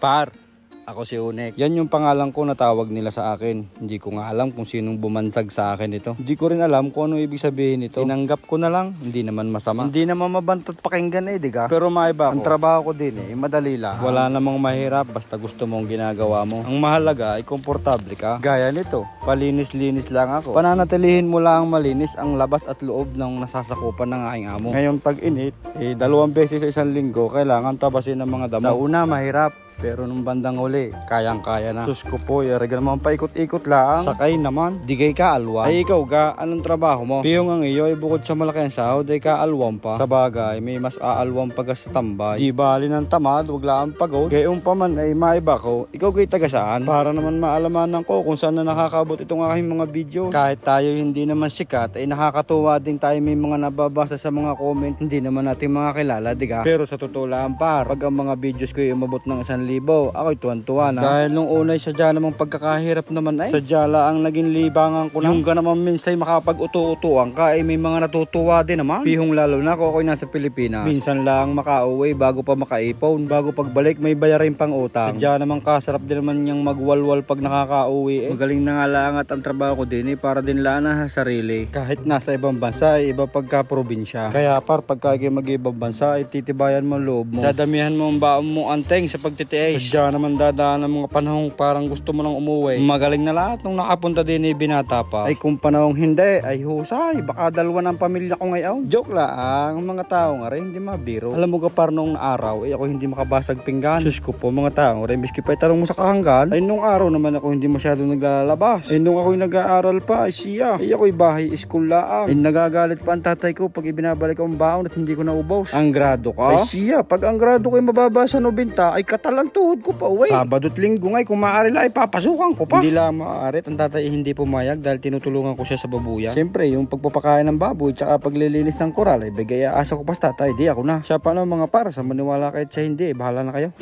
Par, ako si Unek. Yan yung pangalan ko na tawag nila sa akin. Hindi ko nga alam kung sinong bumansag sa akin ito. Hindi ko rin alam kung ano ibig sabihin ito. Tinanggap ko na lang, hindi naman masama. Hindi naman mabantot pakinggan diga. Pero maiba ko. Ang trabaho ko din madali lang. Wala namang mahirap basta gusto mong ginagawa mo. Ang mahalaga ay komportable ka. Gaya nito, palinis-linis lang ako. Pananatilihin mo lang malinis ang labas at loob ng nasasakupan ng aking amo. Ngayong tag-init, 2 beses sa isang linggo, kailangan tabasin ng mga damo. Sa una, mahirap. Pero nung bandang huli, kayang-kaya na. Sus ko po, yari ka naman paikot-ikot lang. Sakay naman, digay ka alwan. Ay ikaw ga, anong trabaho mo? Piyong ang iyo ay bukod sa malaki ang sahod ay ka alwan pa. Sa bagay, may mas aalwan pa sa tambay. Di bali ng tamad, wag lang pagod. Gayong pa man ay maiba ko, ikaw gay taga saan? Para naman maalamanan ko kung saan na nakakabot itong aking mga video. Kahit tayo hindi naman sikat, ay nakakatuwa din tayo may mga nababasa sa mga comment. Hindi naman natin mga kilala, diga? Pero sa totoo lang par, pag ang mga videos ko ay umabot ng 1,000, ako'y tuwan-tuwa na. Dahil nung unay sadya namang pagkakahirap naman ay sadya lang ang naging libangan ko na. Yung ka naman minsay makapag-uto-utuan ka ay may mga natutuwa din naman. Pihong lalo na ako ako'y nasa Pilipinas. Minsan lang makauwi bago pa makaipon. Bago pagbalik may bayarin pang utang. Sadya namang kasarap din naman niyang magwalwal pag nakakauwi. Magaling na nga lang at ang trabaho ko din para din lang na sarili. Kahit nasa ibang bansa ay iba pagka probinsya. Kaya pagka mag-ibang bansa ay titibayan mo loob mo. Dadamihan mo ang baon mo anteng sa pagtitiis. Sadya naman dadaan ng mga panahong parang gusto mo nang umuwi. Magaling na lahat nung nakapunta din binata pa. Ay kung panahong hindi, ay husay. Baka dalawa ng pamilya ko ngayon. Joke lang, mga tao nga rin, hindi mabiro. Alam mo ka par nung araw, ay ako hindi makabasag pinggan. Sus ko po mga tao rin, miski pa itanong mo sa kahanggan, ay nung araw naman ako hindi masyado naglalabas. Ay nung ako'y nag-aaral pa, ay siya. Ay ako'y bahay, school laang. Ay nagagalit pa ang tatay ko pag ibinabalik ang baon at hindi ko naubos. Ang grado ka? Ay siya, pag ang grado ko ay mababa sa 90, ay katalang tuhod ko pa uwi. Sabado't linggo ngay kung maaari lang ay papasukan ko pa. Hindi lang maaari, ang tatay hindi pumayag dahil tinutulungan ko siya sa babuyan. Siyempre yung pagpapakain ng baboy tsaka paglilinis ng koral ay bigay asa ko pa sa tatay, di ako na. Siya paano mga para sa maniwala kahit siya hindi, bahala na kayo.